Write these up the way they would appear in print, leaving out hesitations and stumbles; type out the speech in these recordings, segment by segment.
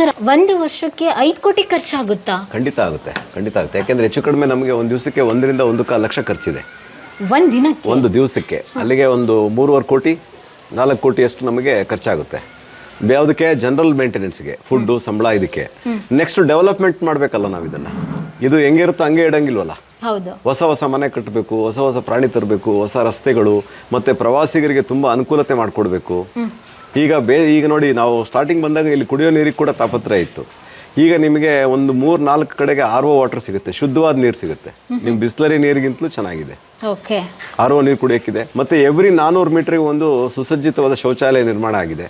Sir ಒಂದು ವರ್ಷಕ್ಕೆ 5 ಕೋಟಿ ಖರ್ಚಾಗುತ್ತಾ? ಖಂಡಿತ ಆಗುತ್ತೆ, ಖಂಡಿತ ಆಗುತ್ತೆ. ಯಾಕೆಂದ್ರೆ ಹೆಚ್ಚು ಕಡಿಮೆ ನಮಗೆ ಒಂದು ದಿವಸಕ್ಕೆ 1 ರಿಂದ 1.25 ಲಕ್ಷ ಖರ್ಚಿದೆ. ಒಂದು ದಿವಸಕ್ಕೆ ಅಲ್ಲಿಗೆ ಒಂದು 3.25 ಕೋಟಿ 4 ಕೋಟಿಯಷ್ಟು ನಮಗೆ ಖರ್ಚಾಗುತ್ತೆ. ಯಾವುದಕ್ಕೆ? ಜನರಲ್ ಮೇಂಟೆನೆನ್ಸ್ಗೆ, ಫುಡ್ಡು, ಸಂಬಳ, ಇದಕ್ಕೆ. ನೆಕ್ಸ್ಟ್ ಡೆವಲಪ್ಮೆಂಟ್ ಮಾಡಬೇಕಲ್ಲ ನಾವು ಇದನ್ನು. ಇದು ಹೆಂಗಿರುತ್ತೋ ಹಂಗೆ ಇಡಂಗಿಲ್ವಲ್ಲ. ಹೊಸ ಹೊಸ ಮನೆ ಕಟ್ಟಬೇಕು, ಹೊಸ ಹೊಸ ಪ್ರಾಣಿ ತರಬೇಕು, ಹೊಸ ರಸ್ತೆಗಳು, ಮತ್ತು ಪ್ರವಾಸಿಗರಿಗೆ ತುಂಬ ಅನುಕೂಲತೆ ಮಾಡಿಕೊಡ್ಬೇಕು. ಈಗ ನೋಡಿ, ನಾವು ಸ್ಟಾರ್ಟಿಂಗ್ ಬಂದಾಗ ಇಲ್ಲಿ ಕುಡಿಯೋ ನೀರಿಗೆ ಕೂಡ ತಾಪತ್ರಯ ಇತ್ತು. ಈಗ ನಿಮಗೆ ಒಂದು 3-4 ಕಡೆಗೆ RO ವಾಟರ್ ಸಿಗುತ್ತೆ, ಶುದ್ಧವಾದ ನೀರು ಸಿಗುತ್ತೆ. ನಿಮ್ಮ ಬಿಸ್ಲರಿ ನೀರಿಗಿಂತಲೂ ಚೆನ್ನಾಗಿದೆ RO ನೀರು ಕುಡಿಯೋಕ್ಕಿದೆ. ಮತ್ತು ಎವ್ರಿ 400 ಮೀಟ್ರಿಗೆ ಒಂದು ಸುಸಜ್ಜಿತವಾದ ಶೌಚಾಲಯ ನಿರ್ಮಾಣ ಆಗಿದೆ.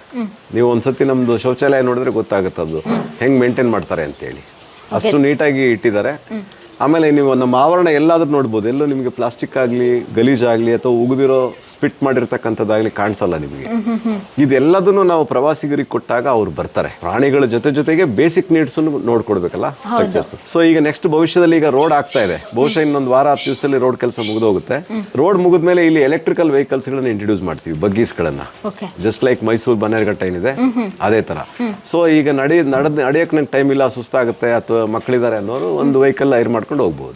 ನೀವು ಒಂದ್ಸತಿ ನಮ್ಮದು ಶೌಚಾಲಯ ನೋಡಿದ್ರೆ ಗೊತ್ತಾಗುತ್ತೆ ಅದು ಹೆಂಗೆ ಮೇಂಟೈನ್ ಮಾಡ್ತಾರೆ ಅಂತೇಳಿ. ಅಷ್ಟು ನೀಟಾಗಿ ಇಟ್ಟಿದ್ದಾರೆ. ಆಮೇಲೆ ನೀವು ನಮ್ಮ ಆವರಣ ಎಲ್ಲಾದ್ರೂ ನೋಡ್ಬೋದು, ಎಲ್ಲೂ ನಿಮಗೆ ಪ್ಲಾಸ್ಟಿಕ್ ಆಗಲಿ, ಗಲೀಜಾಗಲಿ ಅಥವಾ ಉಗಿದಿರೋ ಸ್ಪಿಟ್ ಮಾಡಿರ್ತಕ್ಕಂಥದ್ದಾಗಲಿ ಕಾಣಿಸಲ್ಲ ನಿಮಗೆ. ಇದೆಲ್ಲದನ್ನು ನಾವು ಪ್ರವಾಸಿಗರಿಗೆ ಕೊಟ್ಟಾಗ ಅವ್ರು ಬರ್ತಾರೆ. ಪ್ರಾಣಿಗಳ ಜೊತೆಗೆ ಬೇಸಿಕ್ ನೀಡ್ಸ್ ನೋಡ್ಕೊಡ್ಬೇಕಲ್ಲ, ಸ್ಟ್ರಕ್ಚರ್ಸ್. ಸೊ ಈಗ ನೆಕ್ಸ್ಟ್ ಭವಿಷ್ಯದಲ್ಲಿ ಈಗ ರೋಡ್ ಆಗ್ತಾ ಇದೆ. ಬಹುಶಃ ಇನ್ನೊಂದು ವಾರ 10 ದಿವಸದಲ್ಲಿ ರೋಡ್ ಕೆಲಸ ಮುಗಿದೋಗುತ್ತೆ. ರೋಡ್ ಮುಗಿದ್ಮೇಲೆ ಇಲ್ಲಿ ಎಲೆಕ್ಟ್ರಿಕಲ್ ವೆಹಿಕಲ್ಸ್ ಗಳನ್ನ ಇಂಟ್ರೊಡ್ಯೂಸ್ ಮಾಡ್ತೀವಿ, ಬಗ್ಗೀಸ್ಗಳನ್ನ. ಜಸ್ಟ್ ಲೈಕ್ ಮೈಸೂರು ಬನ್ನೇರುಘಟ್ಟ ಏನಿದೆ ಅದೇ ತರ. ಸೊ ಈಗ ನಡೆಯಕ್ಕೆ ನಂಗೆ ಟೈಮ್ ಇಲ್ಲ, ಸುಸ್ತಾಗುತ್ತೆ ಅಥವಾ ಮಕ್ಕಳಿದ್ದಾರೆ ಅನ್ನೋರು ಒಂದು ವೆಹಿಕಲ್ ಹೈರ್ ಮಾಡ್ಕೊಂಡು ಹೋಗ್ಬೋದು.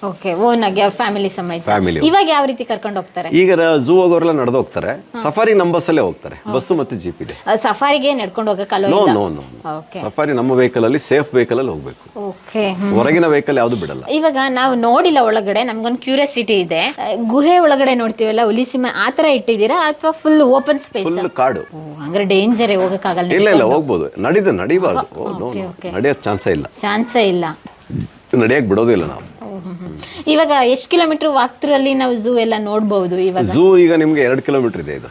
ಫ್ಯಾಮಿಲಿ. ಇವಾಗ ಯಾವ ರೀತಿ ಕರ್ಕೊಂಡು ಹೋಗ್ತಾರೆ? ಈಗ ಝೂ ಹೋಗೋರೆಲ್ಲ ನಡೆದು ಹೋಗ್ತಾರೆ. ಸಫಾರಿ ನಮ್ಮ ಬಸ್ಸಲ್ಲೇ ಹೋಗ್ತಾರೆ. ಬಸ್ಸು ಮತ್ತೆ ಜೀಪ್ ಇದೆ. ಸಫಾರಿಗೆ ನಡ್ಕೊಂಡು ಹೋಗಕ್ಕೆ ನೋ. ಸಫಾರಿ ನಮ್ಮ ವೆಹಿಕಲ್ ಅಲ್ಲಿ, ಸೇಫ್ ವೆಹಿಕಲ್ ಅಲ್ಲಿ ಹೋಗ್ಬೇಕು. ಹೊರಗಿನ ವೆಹಿಕಲ್ ಯಾವ್ದು ಬಿಡಲ್ಲ. ಇವಾಗ ನಾವು ನೋಡಿಲ್ಲ ಒಳಗಡೆ, ನಮ್ಗೊಂದು ಕ್ಯೂರಿಯಾಸಿಟಿ ಇದೆ. ಗುಹೆ ಒಳಗಡೆ ನೋಡ್ತೀವಲ್ಲ, ಹುಲಿಸಿಂಹ ಆತರ ಇಟ್ಟಿದ್ದೀರಾ ಅಥವಾ ಫುಲ್ ಓಪನ್ ಸ್ಪೇಸ್? ಫುಲ್ ಕಾಡು. ಅಂದ್ರೆ ಡೇಂಜರ್, ಹೋಗಕ್ಕಾಗಲ್ಲ? ಇಲ್ಲ, ಹೋಗ್ಬೋದು. ನಡಿಬಾರ್ದು. ನಡೆಯೋದ್ ಚಾನ್ಸೇ ಇಲ್ಲ. ನಡೆಯಕ್ ಬಿಡೋದಿಲ್ಲ ನಾವು. ಇವಾಗ ಎಷ್ಟು ಕಿಲೋಮೀಟರ್ ವಾಕ್ತರಲ್ಲಿ ನಾವು ಝೂ ಎಲ್ಲ ನೋಡಬಹುದು? ಇವಾಗ ಝೂ ಈಗ ನಿಮ್ಗೆ 2 ಕಿಲೋಮೀಟರ್ ಇದೆ. ಇದು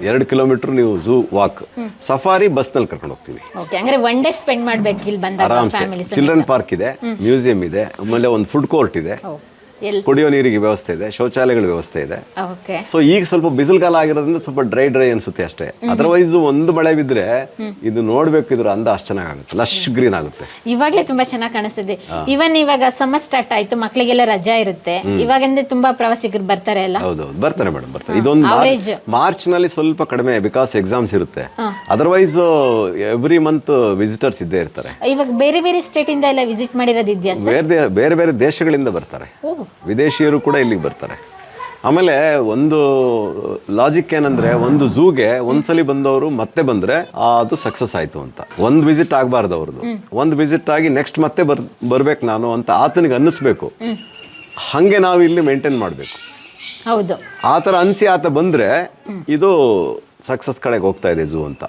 2 ಕಿಲೋಮೀಟರ್ ನೀವು ಝೂ ವಾಕ್. ಸಫಾರಿ ಬಸ್ ನಲ್ಲಿ ಕರ್ಕೊಂಡು ಹೋಗ್ತೀವಿ. ಅಂದ್ರೆ 1 ಡೇ ಸ್ಪೆಂಡ್ ಮಾಡ್ಬೇಕು ಇಲ್ಲಿ ಬಂದಾಗ. ಆರಾಮ್ಸೆ. ಚಿಲ್ಡ್ರನ್ ಪಾರ್ಕ್ ಇದೆ, ಮ್ಯೂಸಿಯಂ ಇದೆ, ಆಮೇಲೆ ಒಂದು ಫುಡ್ ಕೋರ್ಟ್ ಇದೆ, ಕುಡಿಯೋ ನೀರಿಗೆ ವ್ಯವಸ್ಥೆ ಇದೆ, ಶೌಚಾಲಯಗಳ ವ್ಯವಸ್ಥೆ ಇದೆ. ಸೊ ಈಗ ಸ್ವಲ್ಪ ಬಿಸಿಲುಗಾಲ ಆಗಿರೋದ್ರಿಂದ ಸ್ವಲ್ಪ ಡ್ರೈ ಅನ್ಸುತ್ತೆ ಅಷ್ಟೇ. ಅದರ್ವೈಸ್ ಒಂದು ಮಳೆ ಬಿದ್ರೆ ಇದು ನೋಡ್ಬೇಕು, ಇದ್ರ ಅಂದ ಅಷ್ಟು ಚೆನ್ನಾಗುತ್ತೆ, ಲಶ್ ಗ್ರೀನ್ ಆಗುತ್ತೆ. ಇವಾಗ್ಲೇ ತುಂಬಾ ಚೆನ್ನಾಗಿ ಕಾಣಿಸ್ತಿದೆ. ಇವನ್ ಇವಾಗ ಸಮ್ಮರ್ ಸ್ಟಾರ್ಟ್ ಆಯ್ತು, ಮಕ್ಕಳಿಗೆಲ್ಲ ರಜಾ ಇರುತ್ತೆ. ಇವಾಗಂದ್ರೆ ತುಂಬಾ ಪ್ರವಾಸಿಗರು ಬರ್ತಾರೆ ಅಲ್ಲ? ಹೌದು, ಬರ್ತಾರೆ ಮೇಡಮ್, ಬರ್ತಾರೆ. ಇದೊಂದು ಮಾರ್ಚ್ ನಲ್ಲಿ ಸ್ವಲ್ಪ ಕಡಿಮೆ, ಬಿಕಾಸ್ ಎಕ್ಸಾಮ್ಸ್ ಇರುತ್ತೆ. ಅದರ್ವೈಸ್ ಎವ್ರಿ ಮಂತ್ ವಿಸಿಟರ್ಸ್ ಇದ್ದೇ ಇರ್ತಾರೆ. ಇವಾಗ ಬೇರೆ ಬೇರೆ ಸ್ಟೇಟ್ ಇಂದ ಎಲ್ಲ ವಿಸಿಟ್ ಮಾಡಿರೋದಿದ್ಯಾ? ಬೇರೆ ಬೇರೆ ದೇಶಗಳಿಂದ ಬರ್ತಾರೆ, ವಿದೇಶಿಯರು ಕೂಡ ಇಲ್ಲಿಗೆ ಬರ್ತಾರೆ. ಆಮೇಲೆ ಒಂದು ಲಾಜಿಕ್ ಏನಂದ್ರೆ, ಒಂದು ಝೂಗೆ ಒಂದ್ಸಲಿ ಬಂದವರು ಮತ್ತೆ ಬಂದ್ರೆ ಅದು ಸಕ್ಸಸ್ ಆಯ್ತು ಅಂತ. ಒಂದು ವಿಸಿಟ್ ಆಗಬಾರ್ದು ಅವ್ರದ್ದು. ಒಂದು ವಿಸಿಟ್ ಆಗಿ ನೆಕ್ಸ್ಟ್ ಮತ್ತೆ ಬರ್ಬೇಕು ನಾನು ಅಂತ ಆತನಿಗೆ ಅನ್ನಿಸ್ಬೇಕು. ಹಂಗೆ ನಾವು ಇಲ್ಲಿ ಮೇಂಟೈನ್ ಮಾಡಬೇಕು. ಹೌದು, ಆ ಥರ ಅನಿಸಿ ಆತ ಬಂದ್ರೆ ಇದು ಸಕ್ಸಸ್ ಕಡೆಗೆ ಹೋಗ್ತಾ ಇದೆ ಝೂ ಅಂತ.